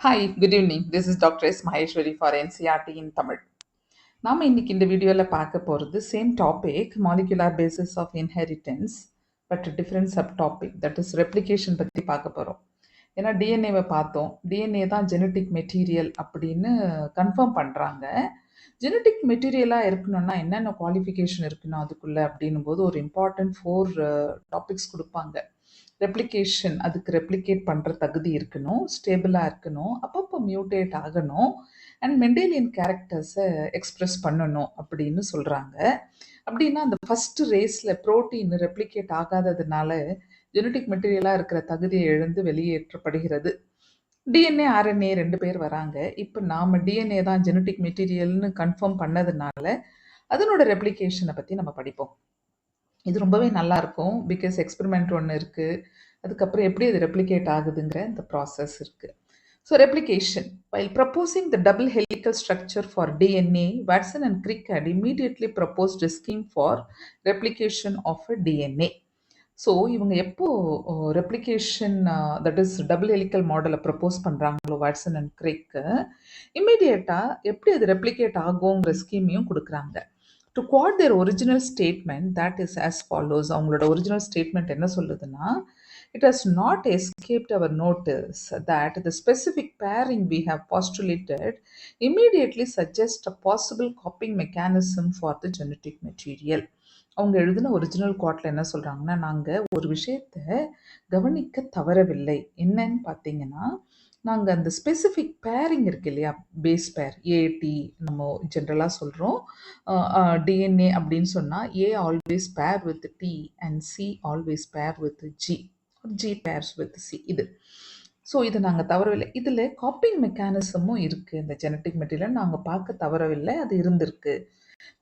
Hi, good evening. This is Dr. S. Maheshwari for NCRT in Tamil. நாம இன்னைக்கு இந்த வீடியோவில் பார்க்க போகிறது same topic molecular basis of inheritance but different sub topic that is replication பற்றி பார்க்க போகிறோம். ஏன்னா டிஎன்ஏவை பார்த்தோம், டிஎன்ஏ தான் ஜெனட்டிக் மெட்டீரியல் அப்படின்னு கன்ஃபார்ம் பண்ணுறாங்க. ஜெனட்டிக் மெட்டீரியலாக இருக்கணும்னா என்னென்ன குவாலிஃபிகேஷன் இருக்கணும் அதுக்குள்ளே அப்படின்னும் போது ஒரு இம்பார்ட்டன்ட் 4 டாபிக்ஸ் கொடுப்பாங்க. ரெப்ளிகேஷன், அதுக்கு ரெப்ளிகேட் பண்ணுற தகுதி இருக்கணும், ஸ்டேபிளாக இருக்கணும், அப்பப்போ மியூட்டேட் ஆகணும், அண்ட் மெண்டேலியன் கேரக்டர்ஸை எக்ஸ்ப்ரெஸ் பண்ணணும் அப்படின்னு சொல்கிறாங்க. அப்படின்னா அந்த ஃபஸ்ட்டு ரேஸில் ப்ரோட்டீன் ரெப்ளிகேட் ஆகாததுனால ஜெனட்டிக் மெட்டீரியலாக இருக்கிற தகுதியை இழந்து வெளியேற்றப்படுகிறது. டிஎன்ஏ ஆர்என்ஏ 2 பேர் வராங்க. இப்போ நாம் டிஎன்ஏ தான் ஜெனட்டிக் மெட்டீரியல்னு கன்ஃபார்ம் பண்ணதுனால அதனோட ரெப்ளிகேஷனை பற்றி நம்ம படிப்போம். இது ரொம்பவே நல்லா இருக்கும் பிகாஸ் எக்ஸ்பெரிமெண்ட் ஒன்று இருக்குது, அதுக்கப்புறம் எப்படி அது ரெப்ளிகேட் ஆகுதுங்கிற இந்த ப்ராசஸ் இருக்குது. So replication, while proposing the double helical structure for DNA, Watson and Crick had immediately proposed a scheme for replication of a DNA. So இவங்க எப்போ replication that is double helical மாடலை propose பண்ணுறாங்களோ Watson and கிரிக்கு, இம்மீடியட்டாக எப்படி அது replicate ஆகுங்கிற ஸ்கீமையும் கொடுக்குறாங்க. To quad there original statement that is as follows. அவங்களோட original statement என்ன சொல்லுதுன்னா, it has not escaped our notice that the specific pairing we have postulated immediately suggests a possible copying mechanism for the genetic material. அவங்க எழுதின original குவாட்டில் என்ன சொல்கிறாங்கன்னா, நாங்கள் ஒரு விஷயத்தை கவனிக்க தவறவில்லை. என்னன்னு பார்த்தீங்கன்னா, நாங்கள் அந்த ஸ்பெசிஃபிக் பேரிங் இருக்கு இல்லையா, பேஸ் பேர் ஏடி நம்ம ஜென்ரலாக சொல்கிறோம். டிஎன்ஏ அப்படின்னு சொன்னால் A always pair with T and C always pair with G, G pairs with C. இது ஸோ இதை நாங்கள் தவறவில்லை. இதில் காப்பிங் மெக்கானிசமும் இருக்குது. இந்த ஜெனட்டிக் மெட்டீரியல் நாங்கள் பார்க்க தவறவில்லை, அது இருந்திருக்கு.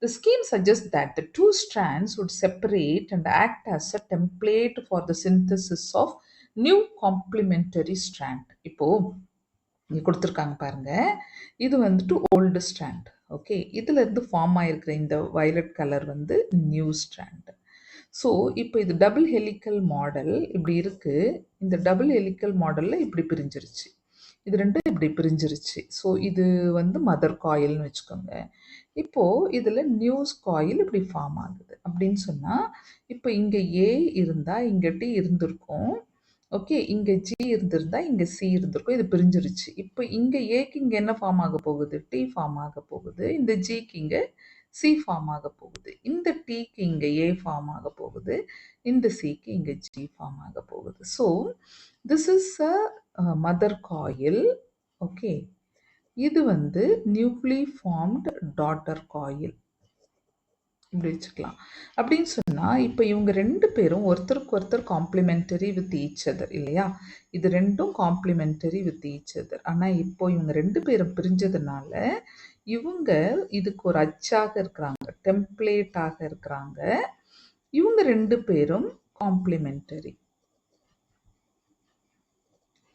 The scheme suggests that the two strands would separate and act as a template for the synthesis of new complementary strand. இப்போ இங்கே கொடுத்துருக்காங்க பாருங்க, இது வந்துட்டு ஓல்டு ஸ்ட்ராண்ட். ஓகே, இதில் இருந்து ஃபார்ம் ஆகிருக்கிற இந்த வயலட் கலர் வந்து நியூ ஸ்ட்ராண்ட். ஸோ இப்போ இது டபுள் ஹெலிக்கல் மாடல் இப்படி இருக்குது. இந்த டபுள் ஹெலிக்கல் மாடலில் இப்படி பிரிஞ்சிருச்சு, இது ரெண்டும் இப்படி பிரிஞ்சிருச்சு. ஸோ இது வந்து மதர் காயில்னு வச்சுக்கோங்க. இப்போது இதில் நியூஸ் காயில் இப்படி ஃபார்ம் ஆகுது அப்படின்னு சொன்னால், இப்போ இங்கே ஏ இருந்தால் இங்கே டி இருந்திருக்கும். ஓகே, இங்கே ஜி இருந்திருந்தா இங்கே சி இருந்திருக்கும். இது பிரிஞ்சிருச்சு. இப்போ இங்கே ஏக்கு இங்கே என்ன ஃபார்ம் ஆக போகுது, டி ஃபார்ம் ஆக போகுது. இந்த ஜிக்கு இங்கே சி ஃபார்ம் ஆக போகுது. இந்த டிக்கு இங்கே ஏ ஃபார்ம் ஆக போகுது. இந்த சிக்கு இங்கே ஜி ஃபார்ம் ஆக போகுது. So this is a mother coil. Okay, இது வந்து நியூக்ளி ஃபார்ம்டு டாட்டர் காயில் இப்படி வச்சுக்கலாம். அப்படின்னு சொன்னால் இப்போ இவங்க 2 பேரும் ஒருத்தருக்கு ஒருத்தர் காம்ப்ளிமெண்டரி வித் ஈச் அதர் இல்லையா, இது ரெண்டும் காம்ப்ளிமெண்டரி வித் ஈச் அதர். ஆனால் இப்போ இவங்க 2 பேரும் பிரிஞ்சதுனால இவங்க இதுக்கு ஒரு அச்சாக இருக்கிறாங்க, டெம்ப்ளேட்டாக இருக்கிறாங்க. இவங்க 2 பேரும் காம்ப்ளிமெண்டரி,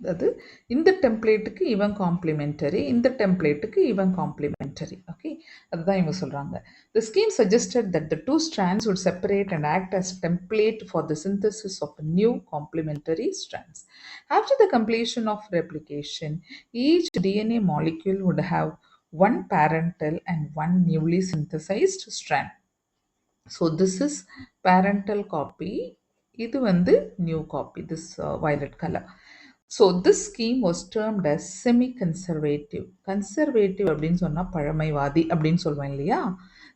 அதாவது இந்த டெம்ப்ளேட்டுக்கு இவன் காம்ப்ளிமெண்டரி, இந்த டெம்ப்ளேட்டுக்கு இவன் காம்ப்ளிமெண்டரி. ஓகே, அதுதான் இவங்க சொல்கிறாங்க. The scheme suggested that the two strands would separate and act as template for the synthesis of new complementary strands. After the completion of replication, each DNA molecule would have one parental and one newly synthesized strand. So this is parental copy, இது வந்து new copy, this violet color. So this scheme was termed as semi conservative. Conservative அப்படின்னு சொன்னால் பழமைவாதி அப்படின்னு சொல்லுவேன் இல்லையா.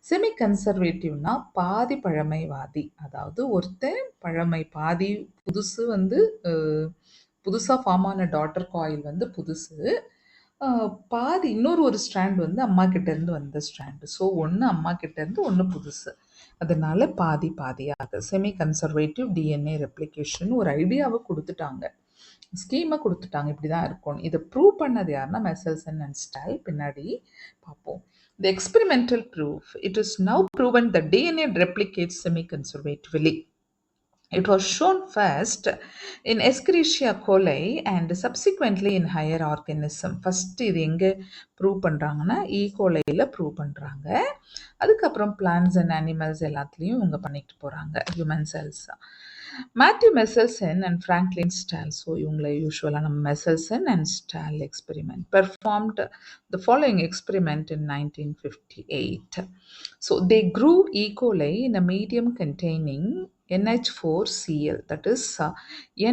Semi கன்சர்வேட்டிவ்னா பாதி பழமைவாதி, அதாவது ஒருத்தன் பழமை பாதி புதுசு வந்து புதுசாக ஃபார்ம் ஆன டாட்டர் காயில் வந்து புதுசு, பாதி ஒரு ஸ்ட்ராண்ட் வந்து அம்மா கிட்டேருந்து வந்த ஸ்ட்ராண்டு. ஸோ ஒன்று அம்மா கிட்டேருந்து ஒன்று புதுசு, அதனால பாதி பாதியாக செமி கன்சர்வேட்டிவ் டிஎன்ஏ ரெப்ளிகேஷன் ஒரு ஐடியாவை கொடுத்துட்டாங்க, ஸ்கீமை கொடுத்துட்டாங்க, இப்படி தான் இருக்கும். இதை ப்ரூவ் பண்ணது யாருன்னா மெசல்சன் அண்ட் ஸ்டால். பின்னாடி பார்ப்போம். The experimental proof, it is now proven that DNA replicates semi-conservatively. It was shown first in Escherichia coli and subsequently in higher organism. First இது எங்கே ப்ரூவ் பண்ணுறாங்கன்னா ஈ கோலையில் ப்ரூவ் பண்ணுறாங்க. அதுக்கப்புறம் பிளான்ஸ் அண்ட் அனிமல்ஸ் எல்லாத்துலேயும் இவங்க பண்ணிட்டு போகிறாங்க, human cells. Matthew Messelson and Franklin Stahl, so இவங்களை யூஸ்வலாக நம்ம Messelson and Stahl experiment, performed the following experiment in 1958. So they grew E. coli in a medium containing NH4Cl, that is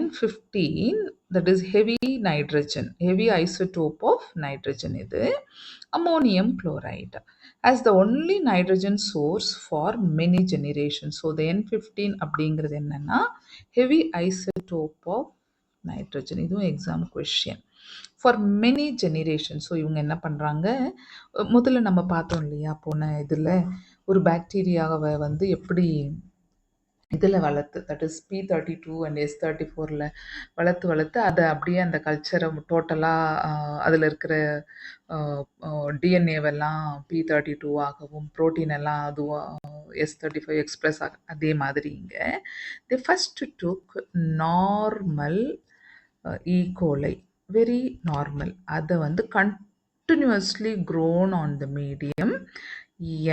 N15, that is heavy nitrogen, heavy isotope of nitrogen இது, ammonium chloride, as the only nitrogen source for many generations. So the N15 அப்படிங்கிறது என்னன்னா heavy isotope of nitrogen. இதுவும் exam question for many generation. So இவங்க என்ன பண்ணுறாங்க, முதல்ல நம்ம பார்த்தோம் இல்லையா போன இதில், ஒரு பாக்டீரியாவை வந்து எப்படி இதில் வளர்த்து, தட் இஸ் P32 அண்ட் S34ல் வளர்த்து அதை அப்படியே அந்த கல்ச்சரை டோட்டலாக அதில் இருக்கிற டிஎன்ஏவெல்லாம் P32 ஆகவும் ப்ரோட்டீன் எல்லாம் அதுவும் S35 எக்ஸ்பிரஸ் ஆக, அதே மாதிரி இங்கே தி ஃபஸ்ட் டுக் normal E. coli, very normal, அதை வந்து continuously grown on the medium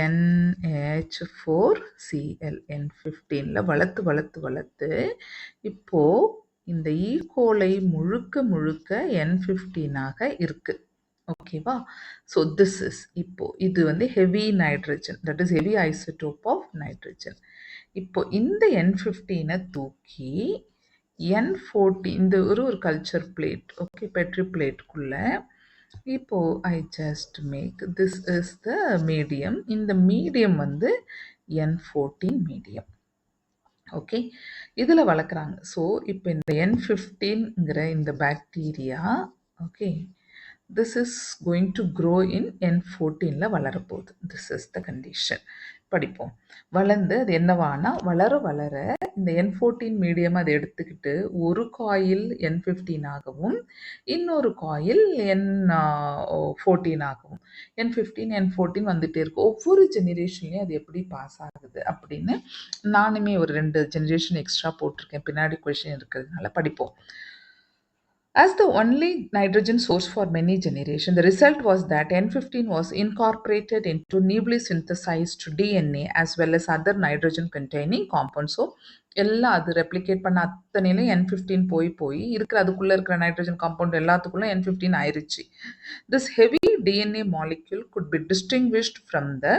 NH4Cl N15ல வளர்த்து இப்போ இந்த E. coli முழுக்க N15ஆக இருக்கு. ஓகேவா? ஸோ திஸ் இஸ் இப்போ இது வந்து heavy nitrogen, that is heavy isotope of nitrogen. இப்போ இந்த N15 தூக்கி N14, இந்த ஒரு கல்ச்சர் பிளேட், ஓகே, பெட்ரி பிளேட்டுக்குள்ள இப்போ I just make this is the medium. இந்த மீடியம் வந்து N14 மீடியம். ஓகே, இதில் வளர்க்குறாங்க. ஸோ இப்போ இந்த N15ங்கிற இந்த bacteria, okay, this is going to grow in N14ல வளரப்போகுது. this is the condition. படிப்போம். வளர்ந்து அது என்னவானா, வளர இந்த N14 மீடியம் அதை எடுத்துக்கிட்டு ஒரு காயில் N15 ஆகவும் இன்னொரு காயில் N14 ஆகவும், N15 N14 வந்துட்டே இருக்கு. ஒவ்வொரு ஜெனரேஷன்லையும் அது எப்படி பாஸ் ஆகுது அப்படின்னு நானுமே ஒரு 2 ஜெனரேஷன் எக்ஸ்ட்ரா போட்டிருக்கேன், பின்னாடி கொஷின் இருக்கிறதுனால படிப்போம். As the only nitrogen source for many generations, the result was that N15 was incorporated into newly synthesized DNA as well as other nitrogen containing compounds. So எல்லாம் அது ரெப்ளிகேட் பண்ண அத்தனையிலும் N15 போய் இருக்கிற அதுக்குள்ளே இருக்கிற நைட்ரஜன் காம்பவுண்ட் எல்லாத்துக்குள்ள N15 ஆயிருச்சு. This heavy DNA molecule could be distinguished from the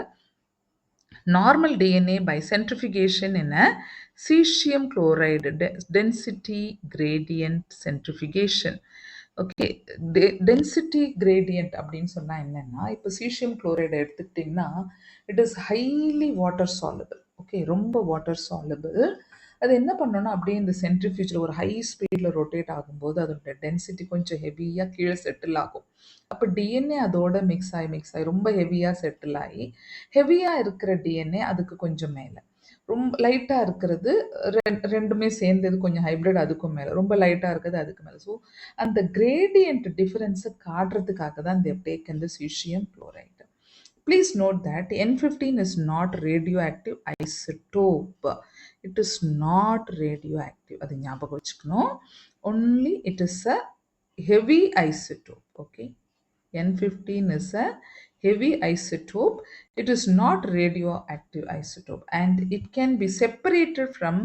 normal DNA by centrifugation in a cesium chloride density gradient centrifugation. Okay, density gradient அப்படின்னு சொன்னால் என்னென்னா, இப்போ சீசியம் குளோரைடை எடுத்துக்கிட்டிங்கன்னா it is highly water soluble. Okay, ரொம்ப water soluble. அது என்ன பண்ணோன்னா அப்படியே இந்த சென்ட்ரிஃபியூஜில் ஒரு ஹை ஸ்பீடில் ரொட்டேட் ஆகும்போது அதோட டென்சிட்டி கொஞ்சம் ஹெவியாக கீழே செட்டில் ஆகும். அப்போ டிஎன்ஏ அதோட மிக்ஸ் ஆகி ரொம்ப ஹெவியாக செட்டில் ஆகி, ஹெவியாக இருக்கிற டிஎன்ஏ அதுக்கு கொஞ்சம் மேலே, ரொம்ப லைட்டாக இருக்கிறது ரெண்டுமே சேர்ந்தது கொஞ்சம் ஹைப்ரிட் அதுக்கும் மேலே, ரொம்ப லைட்டாக இருக்கிறது அதுக்கு மேலே. ஸோ அந்த கிரேடியன்ட் டிஃபரன்ஸை காட்டுறதுக்காக தான் இந்த டேக் இந்த caesium chloride. Please note that N15 is not radioactive isotope. It is not radioactive. அது ஞாபகம் வச்சுக்கணும். Only it is a heavy isotope. Okay. N15 is a heavy isotope. It is not radioactive isotope and it can be separated from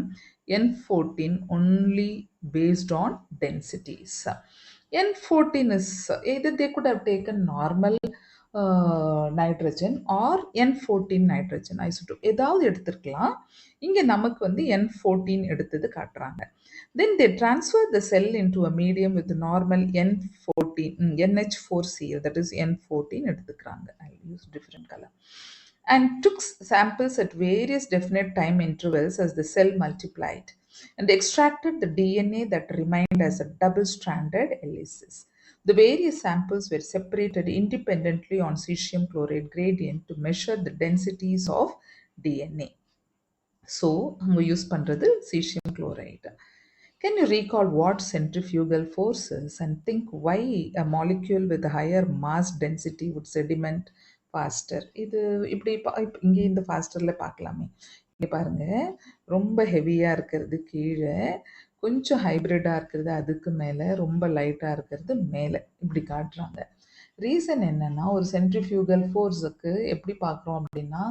N14 only based on densities. N14 is either they could have taken normal nitrogen or N14 nitrogen isotope, ஏதாவது எடுத்துருக்கலாம். இங்கே நமக்கு வந்து N14 எடுத்தது காட்டுறாங்க. Then they transfer the cell into a medium with normal NH4Cl, that is N14 எடுத்துக்கிறாங்க. I'll use different color. And took samples at various definite time intervals as the cell multiplied and extracted the DNA that remained as a double-stranded helices. The various samples were separated independently on cesium chloride gradient to measure the densities of DNA. So, we use பண்றது cesium chloride. Can you recall what centrifugal forces and think why a molecule with a higher mass density would sediment faster? இது இப்படி இங்கே இந்த ஃபாஸ்டரில் பார்க்கலாமே. இங்கே பாருங்கள், ரொம்ப ஹெவியாக இருக்கிறது கீழே, கொஞ்சம் ஹைப்ரிடாக இருக்கிறது அதுக்கு மேலே, ரொம்ப லைட்டாக இருக்கிறது மேலே, இப்படி காட்டுறாங்க. ரீசன் என்னென்னா, ஒரு சென்ட்ரிஃபியூகல் ஃபோர்ஸுக்கு எப்படி பார்க்குறோம் அப்படின்னா,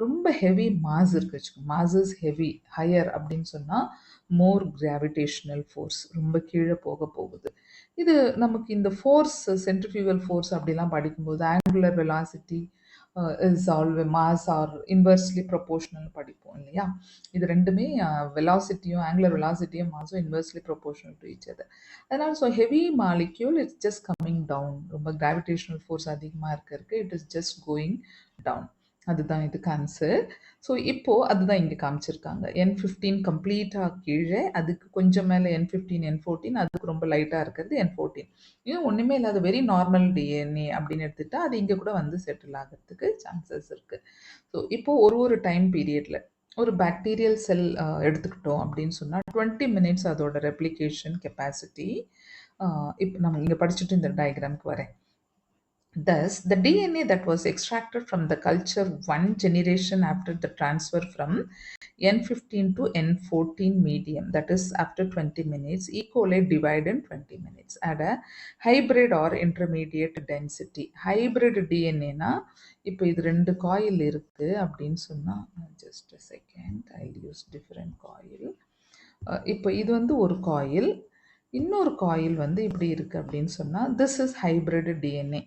ரொம்ப ஹெவி மாஸ் இருக்கு வச்சுக்கோங்க. மாஸ் இஸ் ஹெவி, ஹையர் அப்படின்னு சொன்னா மோர் கிராவிடேஷனல் ஃபோர்ஸ், ரொம்ப கீழ போகுது. இது நமக்கு இந்த ஃபோர்ஸ், சென்ட்ரிஃபியூகல் ஃபோர்ஸ் அப்படிலாம் படிக்கும்போது angular velocity is always mass are inversely proportional படிப்போம் இல்லையா? இது 2மே வெலாசிட்டியும் ஆங்குலர் வெலாசிட்டியும் மாஸும் inversely proportional to each other. அதனால heavy molecule it's just coming down. ரொம்ப கிராவிடேஷனல் ஃபோர்ஸ் அதிகமா இருக்கு. It is just going down. அதுதான் இதுக்கு ஆன்சர். ஸோ இப்போ அதுதான் இங்க காமிச்சிருக்காங்க. N15 கம்ப்ளீட்டா கீழே, அதுக்கு கொஞ்சம் மேல N15, N14, அதுக்கு ரொம்ப லைட்டா இருக்கிறது N14. இது ஒண்ணுமே இல்லாத வெரி நார்மல் DNA அப்படின்னு எடுத்துட்டா, அது இங்க கூட வந்து செட்டில் ஆகிறதுக்கு சான்சஸ் இருக்கு. ஸோ இப்போ ஒரு டைம் பீரியட்ல ஒரு பாக்டீரியல் செல் எடுத்துக்கிட்டோம் அப்படின்னு சொன்னா 20 மினிட்ஸ் அதோட ரெப்ளிகேஷன் கெப்பாசிட்டி. இப்போ நம்ம இங்க படிச்சுட்டு இந்த டயக்ராம்க்கு வரேன். Thus, the DNA that was extracted from the culture one generation after the transfer from N15 to N14 medium, that is after 20 minutes, E. coli divide in 20 minutes at a hybrid or intermediate density. Hybrid DNA na, இப்போ இது 2 coil இருக்கு அப்படின்னு சொன்னா, just a second, I'll use different coil. இப்போ இது வந்து ஒரு coil, இன்னொரு காயில் வந்து இப்படி இருக்கு அப்படின்னு சொன்னா, this is hybrid DNA.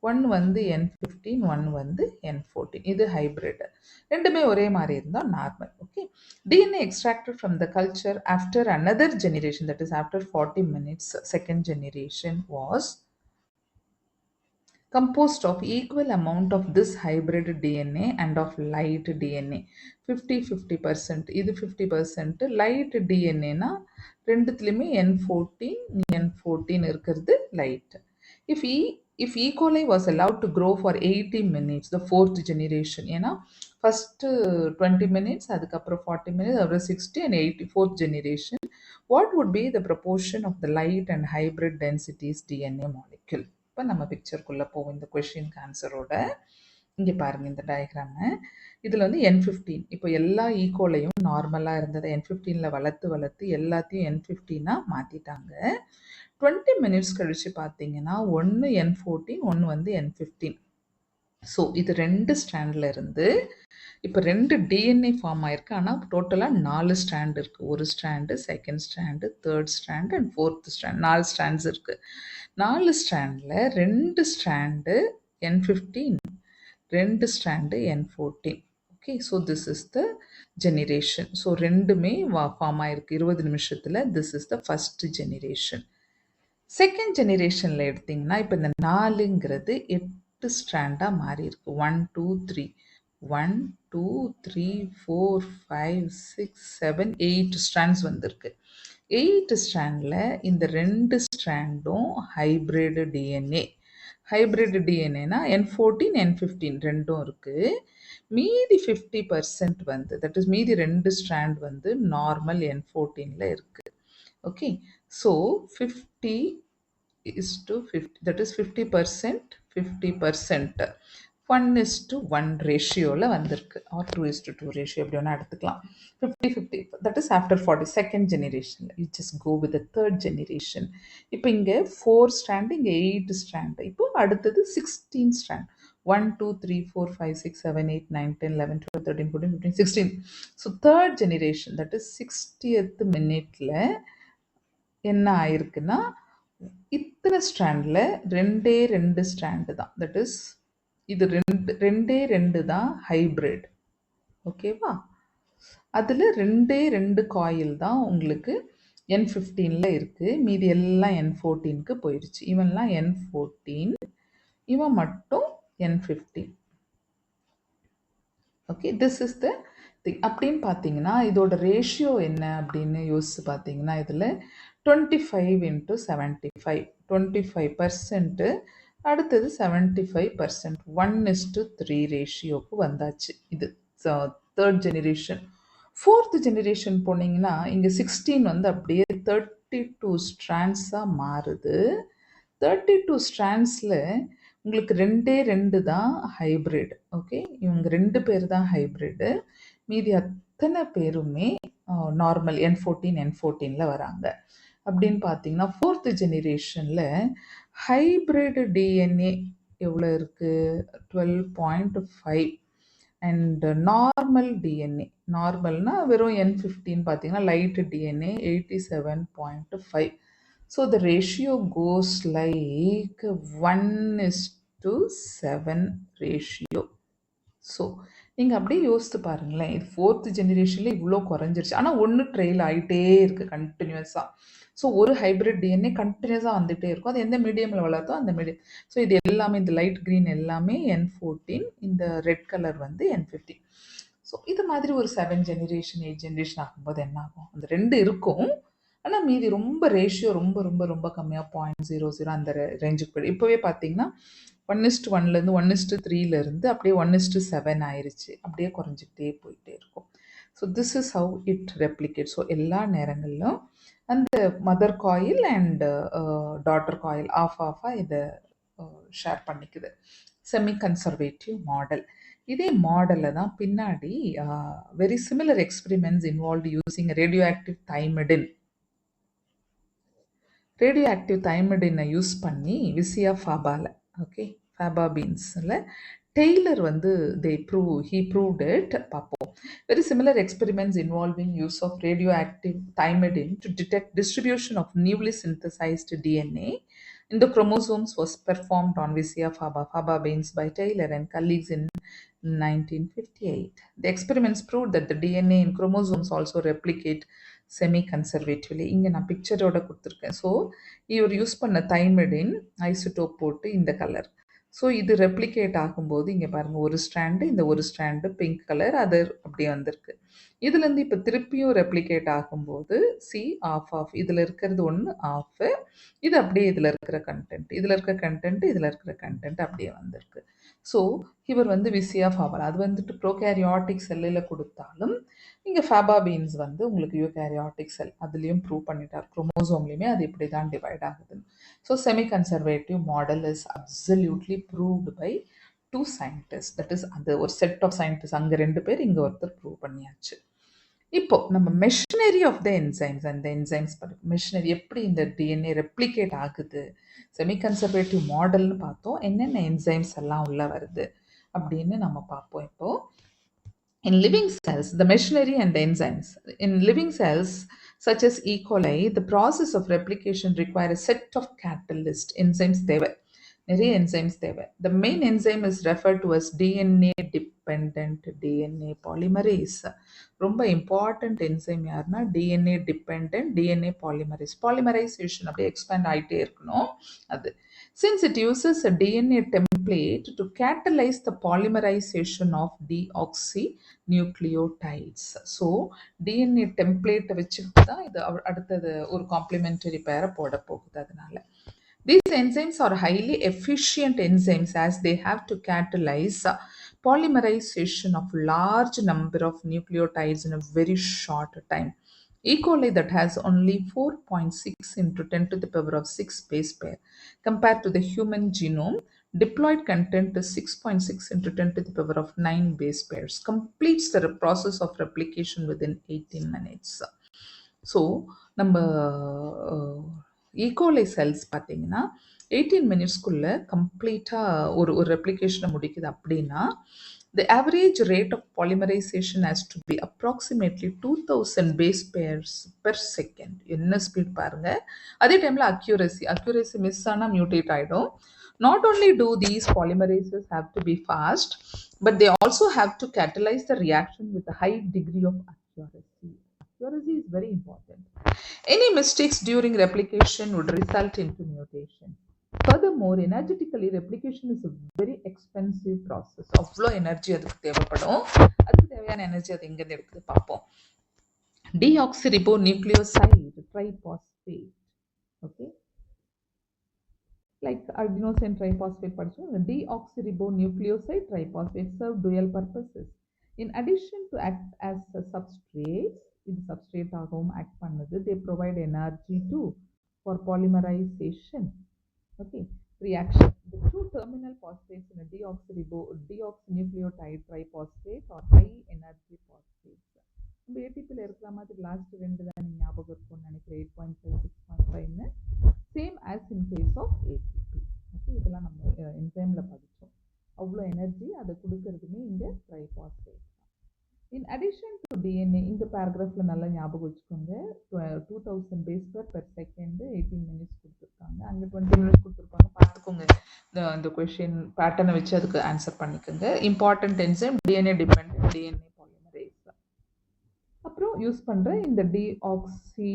One வந்து N15, ஒன் வந்து N14. இது ஹைபிரிட். ரெண்டுமே ஒரே மாதிரி இருந்தால் normal. Okay. DNA extracted from the culture after another generation, that is after 40 minutes, second generation was composed of equal amount of this hybrid DNA and of light DNA. 50-50%. இது 50%. light DNA னா ரெண்டுத்துலையுமே N14 இருக்கிறது light. If E. coli was allowed to grow for 80 minutes, the fourth generation, ஏன்னா first 20 minutes, அதுக்கப்புறம் 40 minutes, அப்புறம் 60 and 80, fourth generation, what would be the proportion of the light and hybrid densities DNA molecule? இப்போ நம்ம பிக்சருக்குள்ளே போவோம் இந்த கொஷினுக்கு ஆன்சரோட. இங்கே பாருங்க இந்த டயக்ராமு. இதில் வந்து N15, இப்போ எல்லா ஈகோலையும் நார்மலாக இருந்ததை N15ல் வளர்த்து எல்லாத்தையும் N15 மாற்றிட்டாங்க. 20 மினிட்ஸ் கழிச்சு பார்த்தீங்கன்னா ஒன்று N14, ஒன்று வந்து N15. ஸோ இது 2 ஸ்ட்ராண்டில் இருந்து இப்போ 2 DNA ஃபார்ம் ஆயிருக்கு. ஆனால் டோட்டலாக 4 ஸ்ட்ராண்ட் இருக்குது. ஒரு strand, second strand, third strand and fourth strand, 4 strands இருக்குது. 4 ஸ்ட்ராண்டில் 2 strand N15, 2 strand N14. Okay. So this is the generation. So ரெண்டுமே ஃபார்ம் ஆயிருக்கு 20 நிமிஷத்தில். This is the first generation. Second ஜெனரேஷனில் எடுத்திங்கன்னா இப்போ இந்த 4ங்கிறது 8 ஸ்ட்ராண்டாக மாறி இருக்கு. 1 2 3 1 2 3 4 5 6 7 8 ஸ்ட்ராண்ட்ஸ் வந்திருக்கு. 8 ஸ்ட்ராண்டில் இந்த 2 ஸ்ட்ராண்டும் ஹைப்ரிட் டிஎன்ஏ. ஹைப்ரிட் டிஎன்ஏனா N14, N15 ரெண்டும் இருக்குது. மீதி 50% வந்து, தட் இஸ் மீதி 2 ஸ்ட்ராண்ட் வந்து நார்மல் N14ல் இருக்குது. Okay. So 50 is to 50, that is 50%, 50%. 1:1 ரேஷியோவில் வந்திருக்கு, ஆர் 2:2 ரேஷியோ எப்படி வேணால் எடுத்துக்கலாம். 50-50, தட் இஸ் ஆஃப்டர் 40 செகண்ட் ஜெனரேஷனில். You just go with the third generation. இப்போ இங்கே 4 ஸ்ட்ராண்டு, இங்கே 8 ஸ்ட்ராண்டு. இப்போ அடுத்தது 16 strand. 1 2 3 4 5 6 7 8 9 10 11 12 13 14 15 16. So third generation, that is 60th மினிட்ல என்ன ஆயிருக்குன்னா, இத்தனை ஸ்ட்ராண்டில் 2 ஸ்ட்ராண்டு தான், தட் இஸ் இது 2 தான் ஹைப்ரிட். ஓகேவா? அதில் 2 காயில் தான் உங்களுக்கு N15ல் இருக்குது. மீதி எல்லாம் N14க்கு போயிடுச்சு. இவன்லாம் N14, இவன் மட்டும் N15. Okay. This is the thing. அப்படின்னு பார்த்தீங்கன்னா இதோட ரேஷியோ என்ன அப்படின்னு யோசிச்சு பார்த்தீங்கன்னா, இதில் 25x75, 25%, அடுத்தது 75%, 1:3 ரேஷியோக்கு வந்தாச்சு. இது தேர்ட் ஜெனரேஷன். ஃபோர்த் ஜெனரேஷன் போனீங்கன்னா இங்கே 16 வந்து அப்படியே 32 ஸ்ட்ராண்ட்ஸாக மாறுது. 32 ஸ்ட்ராண்ட்ஸில் உங்களுக்கு 2 தான் ஹைப்ரிட். ஓகே. இவங்க 2 பேர் தான் ஹைப்ரிடு. மீதி அத்தனை பேருமே நார்மல் N14ல் வராங்க. அப்படின்னு பார்த்தீங்கன்னா ஃபோர்த் ஜெனரேஷனில் ஹைப்ரிட் டிஎன்ஏ எவ்வளோ இருக்குது? 12.5. and normal DNA. Normalனா வெறும் N15 பார்த்தீங்கன்னா light DNA 87.5. So the ratio goes like 1:7 ratio. So நீங்கள் அப்படியே யோசித்து பாருங்களேன், இது 4th ஜெனரேஷனில் இவ்வளோ குறைஞ்சிருச்சு. ஆனால் ஒன்று ட்ரெயில் ஆகிட்டே இருக்குது கண்டினியூஸாக. ஸோ ஒரு ஹைப்ரிட் டிஎன்ஏ கண்டினியூஸாக வந்துகிட்டே இருக்கும். அது எந்த மீடியமில் வளர்த்தோ அந்த மீடியம். ஸோ இது எல்லாமே இந்த லைட் க்ரீன் எல்லாமே N14, இந்த ரெட் கலர் வந்து N15. ஸோ இது மாதிரி ஒரு 7 ஜெனரேஷன் 8 ஜெனரேஷன் ஆகும்போது என்ன ஆகும், அந்த 2 இருக்கும். ஆனால் மீதி ரொம்ப ரேஷியோ ரொம்ப ரொம்ப ரொம்ப கம்மியாக 0.00 அந்த ரேஞ்சுக்கு போய்டும். இப்போவே பார்த்தீங்கன்னா 1:1லேருந்து 1:3லேருந்து அப்படியே 1:7 ஆயிருச்சு. அப்படியே குறைஞ்சிக்கிட்டே போயிட்டே இருக்கும். So this is how it replicate. So எல்லா நேரங்களிலும் அந்த mother coil and daughter coil ஆஃபாக இதை ஷேர் பண்ணிக்குது. Semi conservative model. இதே மாடலில் தான் பின்னாடி very similar experiments involved using radio active thymidine. Radio active தைமிடினை யூஸ் பண்ணி விசியா ஃபாபாவில், ஓகே, ஃபாபா பீன்ஸில் டெய்லர் வந்து he proved it. பார்ப்போம். Very similar experiments involving use of radioactive thymidine to detect distribution of newly synthesized DNA in the chromosomes was performed on Vicia faba beans by Taylor and colleagues in 1958. The experiments proved that the DNA in chromosomes also replicate semi-conservatively. இங்கே நான் பிக்சரோட கொடுத்துருக்கேன். So இவர் use பண்ண thymidine isotope போட்டு இந்த colour. So இது replicate ஆகும்போது இங்கே பாருங்கள், ஒரு ஸ்ட்ராண்டு, இந்த ஒரு ஸ்ட்ராண்டு பிங்க் கலர், அது அப்படியே வந்திருக்கு. இதுலேருந்து இப்போ திருப்பியும் ரெப்ளிகேட் ஆகும்போது ஆஃப் இதில் இருக்கிறது ஒன்று ஆஃபு, இது அப்படியே இதில் இருக்கிற கண்டென்ட், இதில் இருக்கிற கண்டென்ட், இதில் இருக்கிற கண்டென்ட் அப்படியே வந்திருக்கு. ஸோ இவர் வந்து விசியா ஃபாபா, அது வந்துட்டு ப்ரோகேரியாட்டிக் செல்லில் கொடுத்தாலும் இங்கே ஃபாபா பீன்ஸ் வந்து உங்களுக்கு யூகேரியாட்டிக் செல், அதுலேயும் ப்ரூவ் பண்ணிட்டார். குரோமோசோம்லேயுமே அது இப்படி தான் டிவைட் ஆகுதுன்னு. So semi conservative model is absolutely proved by 2 scientists. That is அந்த ஒரு செட் ஆஃப் சயின்டிஸ்ட், அங்கே 2 பேர், இங்கே ஒருத்தர் ப்ரூவ் பண்ணியாச்சு. இப்போ நம்ம மெஷினரி ஆஃப் த என்சைம்ஸ், அந்த என்சைம்ஸ் மெஷினரி எப்படி இந்த டிஎன்ஏ ரெப்ளிகேட் ஆகுது, செமி கன்சர்வேட்டிவ் மாடல்னு பார்த்தோம். என்னென்ன என்சைம்ஸ் எல்லாம் உள்ள வருது அப்படின்னு நம்ம பார்ப்போம். இப்போ in living cells, the machinery and the enzymes. In living cells, such as E. coli, the process of replication requires a set of catalyst enzymes. நிறைய enzymes தேவை. The main enzyme is referred to as DNA dependent DNA polymerase. ரொம்ப important enzyme யாருன்னா DNA dependent DNA polymerase. Polymerization அப்படியே expand ஆகிட்டே இருக்கணும் அது. Since it uses a DNA template to catalyze the polymerization of deoxynucleotides. So DNA template வச்சுக்கிட்டு தான் இது அடுத்தது ஒரு காம்ப்ளிமெண்டரி பேரை போட போகுது. அதனால these enzymes are highly efficient enzymes as they have to catalyze polymerization of large number of nucleotides in a very short time. E. coli that has only 4.6 into 10 to the power of 6 base pair compared to the human genome diploid content is 6.6 into 10 to the power of 9 base pairs, completes the process of replication within 18 minutes. So நம்ம E coli cells பார்த்தீங்கன்னா 18 மினிட்ஸ்க்குள்ளே கம்ப்ளீட்டாக ஒரு ரெப்ளிகேஷனை முடிக்குது. அப்படின்னா the average rate of polymerization has to be approximately 2000 base pairs per second. என்ன speed பாருங்க. அதே டைமில் accuracy miss ஆனால் மியூட்டேட் ஆகிடும். Not only do these polymerases have to be fast, but they also have to catalyze the reaction with a high degree of accuracy. Accuracy is very important. Any mistakes during replication would result into mutation. Furthermore, energetically, replication is a very expensive process. அவ்வளோ energy அதுக்கு தேவைப்படும். அதுக்கு தேவையான energy அது எங்கேருந்து எடுக்குது பார்ப்போம். Deoxyribonucleoside triphosphate, okay, like adenosine triphosphate படிச்சோம். Deoxyribonucleoside triphosphate serve dual purposes. In addition to act as a substrate, இது substrate ஆகவும் act பண்ணுது. They provide energy too for polymerization. Okay, reaction. The two terminal phosphates in a deoxynucleotide triphosphate are high energy phosphates. நம்ம ஏடிபியில் இருக்கிற மாதிரி last 2 தான் நீங்கள் ஞாபகம் இருக்கும்னு நினைக்கிறேன். 8.5 6.5ன்னு same as in case of ATP. Okay, இதெல்லாம் நம்ம என்சைமில் படித்தோம். அவ்வளோ எனர்ஜி அதை கொடுக்கறதுமே இங்கே triphosphate. In addition to DNA, இந்த பேராகிராஃபில் நல்லா ஞாபகம் வச்சுக்கோங்க, 2000 பேஸ் per செகண்ட் 18 மினிட்ஸ் கொடுத்துருக்காங்க, அங்கே 20 மினிட்ஸ் கொடுத்துருப்பாங்க. பார்த்துக்கோங்க, இந்த கொஷின் பேட்டர்னை வச்சு அதுக்கு ஆன்சர் பண்ணிக்கோங்க. Important enzyme DNA dependent DNA polymerase. அப்புறம் யூஸ் பண்ணுற இந்த deoxy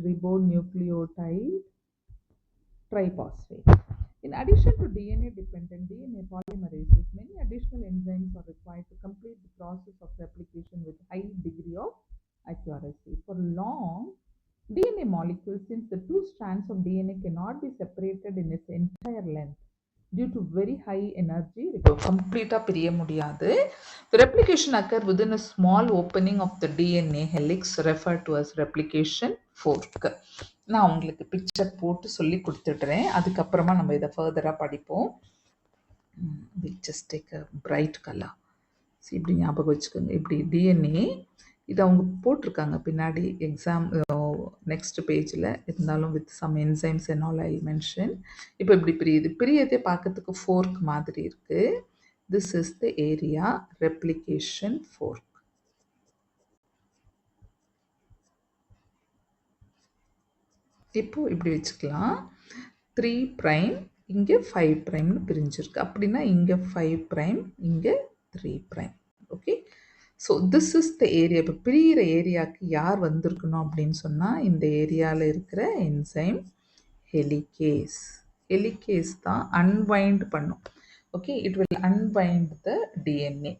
ரிபோநியூக்ளியோடைட் triphosphate. In addition to DNA-dependent DNA polymerases, many additional enzymes are required to complete the process of replication with high degree of accuracy. For long DNA molecules, since the two strands of DNA cannot be separated in its entire length due to very high energy, complete பிரிய முடியாது. The replication occurs within a small opening of the DNA helix referred to as replication fork. நான் உங்களுக்கு picture போட்டு சொல்லி கொடுத்துட்றேன், அதுக்கப்புறமா நம்ம இதை ஃபர்தராக படிப்போம். Just take a bright colour. இப்படி ஞாபகம் வச்சுக்கோங்க, இப்படி டிஎன்ஏ இது அவங்க போட்டிருக்காங்க பின்னாடி எக்ஸாம் நெக்ஸ்ட் பேஜில், இருந்தாலும் with some enzymes and all I mention. இப்போ இப்படி பிரியதே பார்க்கறதுக்கு ஃபோர்க் மாதிரி இருக்குது. This is the area replication fork. இப்போ இப்படி வச்சுக்கலாம், 3 ப்ரைம் இங்கே 5 ப்ரைம்னு பிரிஞ்சிருக்கு. அப்படின்னா இங்கே 5 ப்ரைம் இங்கே 3 prime. Okay, so this is the area. இப்போ பிரிகிற ஏரியாவுக்கு யார் வந்திருக்கணும் அப்படின்னு சொன்னால், இந்த ஏரியாவில் இருக்கிற என்சைம் ஹெலிகேஸ். ஹெலிகேஸ் தான் அன்வைண்ட் பண்ணும். Okay, it will unwind the DNA.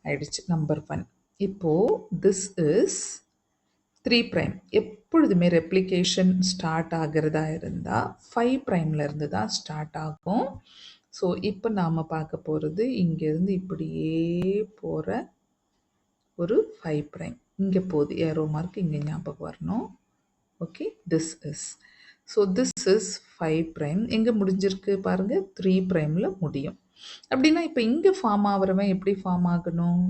ஆயிடுச்சு நம்பர் 1. இப்போது திஸ் இஸ் 3 ப்ரைம். எப்பொழுதுமே ரெப்ளிகேஷன் ஸ்டார்ட் ஆகிறதா இருந்தால் 5 ப்ரைம்லேருந்து தான் ஸ்டார்ட் ஆகும். ஸோ இப்போ நாம் பார்க்க போகிறது இங்கேருந்து இப்படியே போகிற ஒரு 5 ப்ரைம் இங்கே போகுது. ஏரோ மார்க் இங்கே ஞாபகம் வரணும். Okay, this is, so this is 5 prime. எங்கே முடிஞ்சிருக்கு பாருங்கள், 3 ப்ரைமில் முடியும். அப்படின்னா இப்போ இங்கே ஃபார்ம் ஆகிறவன் எப்படி ஃபார்ம் ஆகணும்?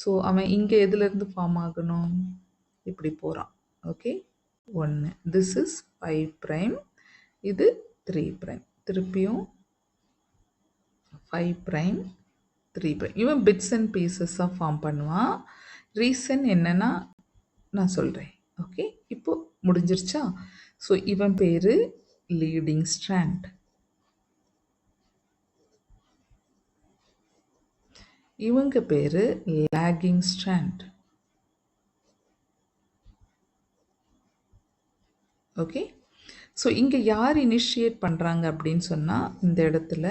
ஸோ அவன் இங்கே எதுலேருந்து ஃபார்ம் ஆகணும்? இப்படி போகிறான். ஓகே, 1, திஸ் இஸ் 5 ப்ரைம், இது 3 ப்ரைம். திருப்பியும் 5 ப்ரைம் 3 ப்ரைம். இவன் பிட்ஸ் அண்ட் பீசஸாக ஃபார்ம் பண்ணுவான். ரீசன் என்னன்னா நான் சொல்கிறேன். ஓகே, இப்போ முடிஞ்சிருச்சா? ஸோ இவன் பேர் லீடிங் ஸ்ட்ராண்ட், இவங்க பேர் லாகிங் ஸ்ட்ராண்ட். ஓகே, ஸோ இங்கே யார் இனிஷியேட் பண்ணுறாங்க அப்படின்னு சொன்னால், இந்த இடத்துல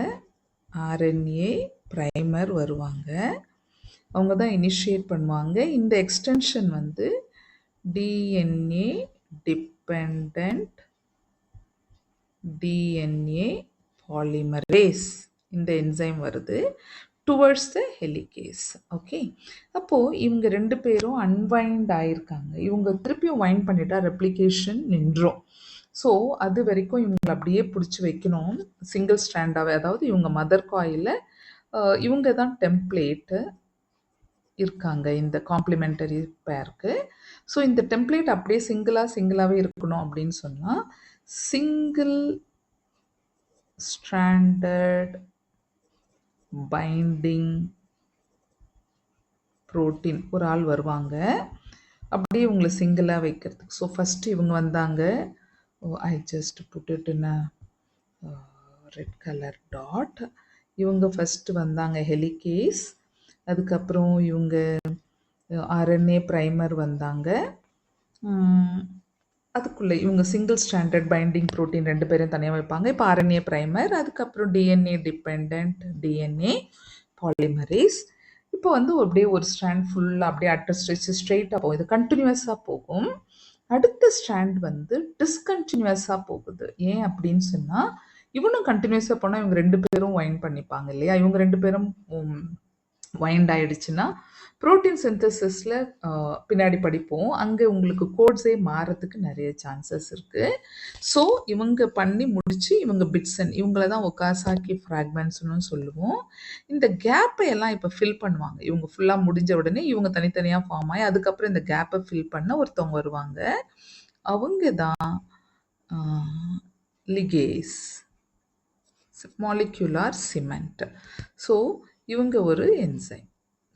ஆர்என்ஏ ப்ரைமர் வருவாங்க, அவங்க தான் இனிஷியேட் பண்ணுவாங்க. இந்த எக்ஸ்டென்ஷன் வந்து டிஎன்ஏ டிபெண்டன்ட் டிஎன்ஏ பாலிமரேஸ், இந்த என்சைம் வருது டுவர்ட்ஸ் த ஹெலிகேஸ். ஓகே, அப்போது இவங்க 2 பேரும் அன்வைண்ட் ஆகிருக்காங்க. இவங்க திருப்பியும் வைண்ட் பண்ணிட்டா ரெப்ளிகேஷன் நின்றோம். ஸோ அது வரைக்கும் இவங்களை அப்படியே பிடிச்சி வைக்கணும் சிங்கிள் ஸ்ட்ராண்டாகவே. அதாவது இவங்க மதர் காயிலில் இவங்க தான் டெம்ப்ளேட்டு இருக்காங்க இந்த காம்ப்ளிமெண்டரி பேருக்கு. ஸோ இந்த டெம்ப்ளேட் அப்படியே சிங்கிளாகவே இருக்கணும் அப்படின்னு சொன்னால், சிங்கிள் ஸ்ட்ராண்டட் பைண்டிங் ப்ரோட்டீன் ஒரு ஆள் வருவாங்க அப்படியே உங்களை சிங்கிளாக வைக்கிறதுக்கு. ஸோ ஃபஸ்ட்டு இவங்க வந்தாங்க. I just put it in a red colour dot. இவங்க ஃபஸ்ட்டு வந்தாங்க ஹெலிகேஸ், அதுக்கப்புறம் இவங்க ஆர்என்ஏ ப்ரைமர் வந்தாங்க, அதுக்குள்ளே இவங்க சிங்கிள் ஸ்டாண்டர்ட் பைண்டிங் ப்ரோட்டீன் 2 பேரும் தனியாக வைப்பாங்க. இப்போ ஆர்என்ஏ ப்ரைமர், அதுக்கப்புறம் டிஎன்ஏ டிபெண்ட் டிஎன்ஏ பாலிமரேஸ். இப்போ வந்து அப்படியே ஒரு ஸ்ட்ராண்ட் ஃபுல்லாக அப்படியே அட்டஸ்ட் ஸ்ட்ரெயிட்டாக போகும். இது கண்டினியூஸாக போகும். அடுத்த ஸ்ட்ராண்ட் வந்து டிஸ்கண்டினியூஸாக போகுது. ஏன் அப்படின்னு சொன்னால், இவனும் கண்டினியூஸாக போனால் இவங்க 2 பேரும் வைண்ட் பண்ணிப்பாங்க இல்லையா? இவங்க 2 பேரும் வைண்ட் ஆகிடுச்சுன்னா ப்ரோட்டீன் சிந்தசிஸில் பின்னாடி படிப்போம், அங்கே உங்களுக்கு கோட்ஸே மாறத்துக்கு நிறைய சான்சஸ் இருக்குது. ஸோ இவங்க பண்ணி முடித்து இவங்க பிட்ஸன், இவங்கள தான் ஒகாசாக்கி ஃப்ராக்மெண்ட்ஸ்னு சொல்லுவோம். இந்த கேப்பை எல்லாம் இப்போ ஃபில் பண்ணுவாங்க. இவங்க ஃபுல்லாக முடிஞ்ச உடனே இவங்க தனித்தனியாக ஃபார்ம் ஆகி அதுக்கப்புறம் இந்த கேப்பை ஃபில் பண்ண ஒருத்தவங்க வருவாங்க. அவங்க தான் லிகேஸ், மாலிகுலார் சிமெண்ட். ஸோ இவங்க ஒரு என்சைம்.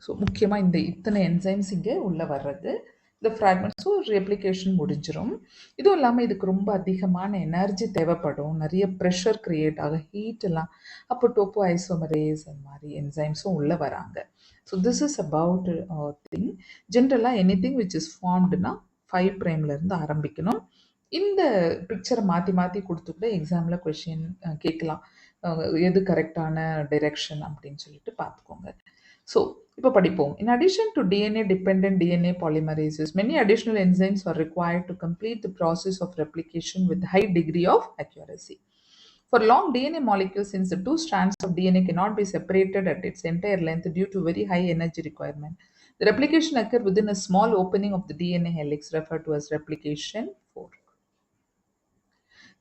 ஸோ முக்கியமாக இந்த இத்தனை என்சைம்ஸ் இங்கே உள்ளே வர்றது. இந்த ஃப்ராக்மெண்ட்ஸ் ஒரு ரெப்ளிகேஷன் முடிஞ்சிடும். இதுவும் இல்லாமல் இதுக்கு ரொம்ப அதிகமான எனர்ஜி தேவைப்படும், நிறைய ப்ரெஷர் க்ரியேட் ஆகும், ஹீட் எல்லாம். அப்போ டோப்போ ஐசோமரேஸ் அந்த மாதிரி என்சைம்ஸும் உள்ளே வராங்க. So this is about thing. ஜென்ரலாக எனி திங் விச் இஸ் ஃபார்ம்டுனா 5' இருந்து ஆரம்பிக்கணும். இந்த பிக்சரை மாற்றி மாற்றி கொடுத்து கூட எக்ஸாமில் கொஷின் கேட்கலாம். எது கரெக்டான டைரெக்ஷன் அப்படின்னு சொல்லிட்டு பார்த்துக்கோங்க. ஸோ இப்போ படிப்போம். In addition to DNA-dependent DNA polymerases, many additional enzymes are required to complete the process of replication with high degree of accuracy. For long DNA molecules, since the two strands of DNA cannot be separated at its entire length due to very high energy requirement, the replication occurs within a small opening of the DNA helix referred to as replication fork.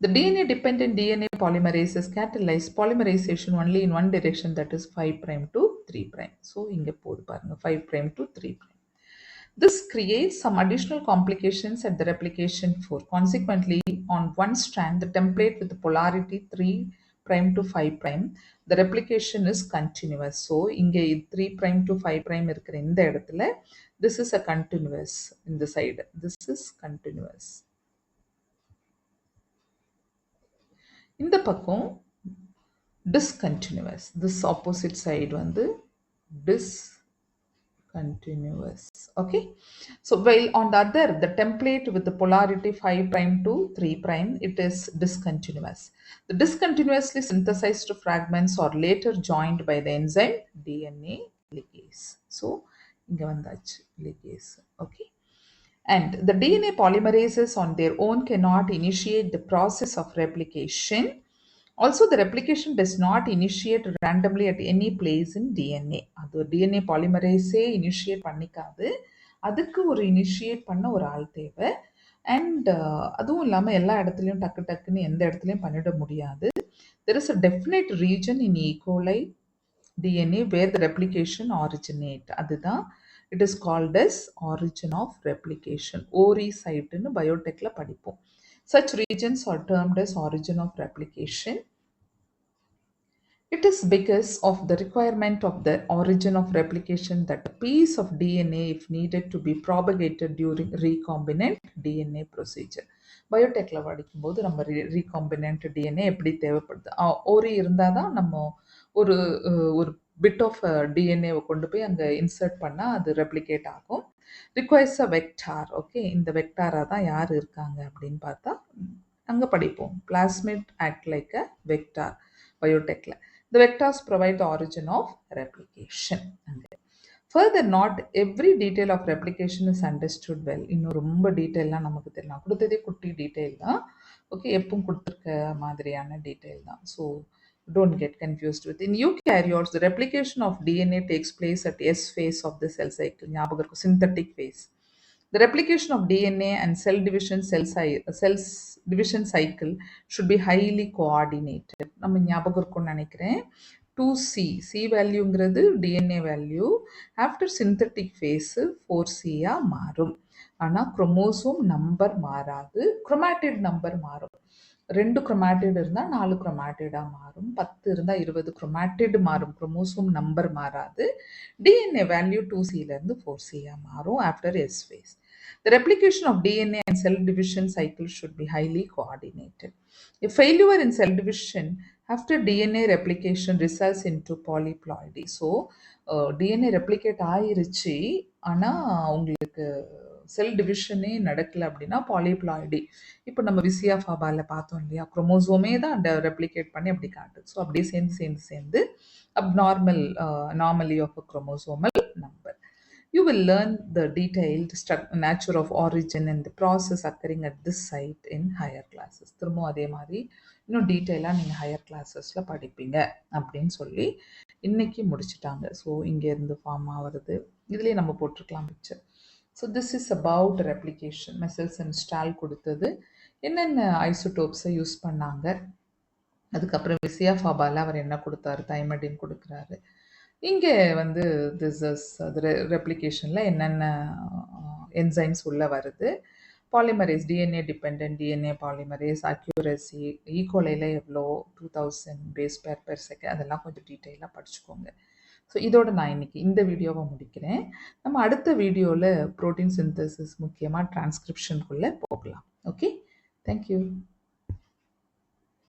The DNA-dependent DNA polymerases catalyze polymerization only in one direction, that is 5' to 3'. So, இங்கே போது பாருங்க 5' to 3'. This creates some additional complications at the replication fork. Consequently, on one strand, the template with the polarity 3' to 5', the replication is continuous. So, இங்கே 3' to 5' இருக்கிற இந்த இடத்துல, this is a continuous in the side. This is continuous. இந்த பக்கம் discontinuous. This opposite side வந்து discontinuous. Okay. So while on the other, the template with the polarity 5' to 3', it is discontinuous. The discontinuously synthesized fragments are later joined by the enzyme DNA ligase. So இங்க வந்தாச்சு ligase. Okay. And the DNA polymerases on their own cannot initiate the process of replication. Also, the replication does not initiate randomly at any place in DNA. அது DNA polymerase initiate பண்ணிக்காது, அதுக்கு ஒரு initiate பண்ண ஒரு ஆள் தேவை. And அதுவும் இல்லாமல் எல்லா இடத்துலையும் டக்கு டக்குன்னு எந்த இடத்துலையும் பண்ணிட முடியாது. There is a definite region in E. coli DNA where the replication originate. அதுதான் it is called as origin of replication. ORI site னு biotechல படிப்போம். Such regions are termed as origin of replication. It is because of the requirement of the origin of replication that a piece of DNA, if needed to be propagated during recombinant DNA procedure. பயோடெக்ல படிக்கும்போது நம்ம recombinant DNA எப்படி தேவைப்படுது, ஒரு இருந்தால் தான் நம்ம ஒரு ஒரு பிட் ஆஃப் டிஎன்ஏவை கொண்டு போய் அங்கே இன்சர்ட் பண்ணால் அது ரெப்ளிகேட் ஆகும். ரிக்வயர்ஸ் அ வெக்டார். ஓகே, இந்த வெக்டாராக தான் யார் இருக்காங்க அப்படின்னு பார்த்தா அங்கே படிப்போம். Plasmid act like a vector பயோடெக்ல. The vectors provide the origin of replication. Further, not every detail of replication is understood well. இன்னும் ரொம்ப டீட்டெயிலாம் நமக்கு தெரியலாம். கொடுத்ததே குட்டி டீட்டெயில் தான். ஓகே, எப்பவும் கொடுத்துருக்க மாதிரியான டீட்டெயில் தான். So don't get confused with. In eukaryotes, the replication of DNA takes place at S phase of the cell cycle. ஞாபகம் இருக்கும், synthetic phase. The replication of DNA and cell division cycle should be highly coordinated. நம்ம ஞாபகம் இருக்கும்னு நினைக்கிறேன். 2C, C வேல்யூங்கிறது DNA value. After synthetic phase 4C மாறும். ஆனால் chromosome number மாறாது, chromatid number மாறும். 2 குரோமாட்டிட் இருந்தால் 4 குரோமாட்டிடாக மாறும், 10 இருந்தால் 20 குரோமாட்டிட் மாறும், குரோமோசோம் நம்பர் மாறாது. DNA வேல்யூ 2Cலேருந்து 4C மாறும் after S phase. The replication of DNA and cell division cycle should be highly coordinated. A failure in cell division after DNA replication results into polyploidy. So, DNA replicate ஆயிருச்சு, ஆனால் உங்களுக்கு செல் டிவிஷனே நடக்கலை அப்படின்னா polyploidy. இப்போ நம்ம Visia ஃபாபாவில் பார்த்தோம் இல்லையா, குரோமோசோமே தான் ரெப்ளிகேட் பண்ணி அப்படி காட்டுது. ஸோ அப்படியே சேர்ந்து abnormal normally of a chromosomal number. You will learn the detailed nature of origin and the process occurring at this site in higher classes. திரும்பவும் அதே மாதிரி இன்னும் டீட்டெயிலாக நீங்கள் ஹையர் கிளாஸஸில் படிப்பீங்க அப்படின்னு சொல்லி இன்னைக்கு முடிச்சுட்டாங்க. ஸோ இங்கேருந்து ஃபார்ம் ஆகிறது இதுலேயே நம்ம போட்டிருக்கலாம் picture. So this is about replication. Meselson and Stahl கொடுத்தது, என்னென்ன ஐசோடோப்ஸை யூஸ் பண்ணாங்க, அதுக்கப்புறம் விசியா ஃபாபாவில் அவர் என்ன கொடுத்தாரு, தைமடின் கொடுக்குறாரு. இங்கே வந்து திஸ் இஸ் ரெப்ளிகேஷனில் என்னென்ன என்சைம்ஸ் உள்ளே வருது, polymerase DNA depend DNA polymerase accuracy, ஈகோலையில் எவ்வளோ 2000 பேஸ் பேர் பெர் செகண்ட், அதெல்லாம் கொஞ்சம் டீட்டெயிலாக படிச்சுக்கோங்க. ஸோ இதோட நான் இன்னைக்கு இந்த வீடியோவை முடிக்கிறேன். நம்ம அடுத்த வீடியோவில் புரோட்டீன் சிந்தசிஸ் முக்கியமாக டிரான்ஸ்கிரிப்ஷனுக்குள்ளே போகலாம். Okay, thank you.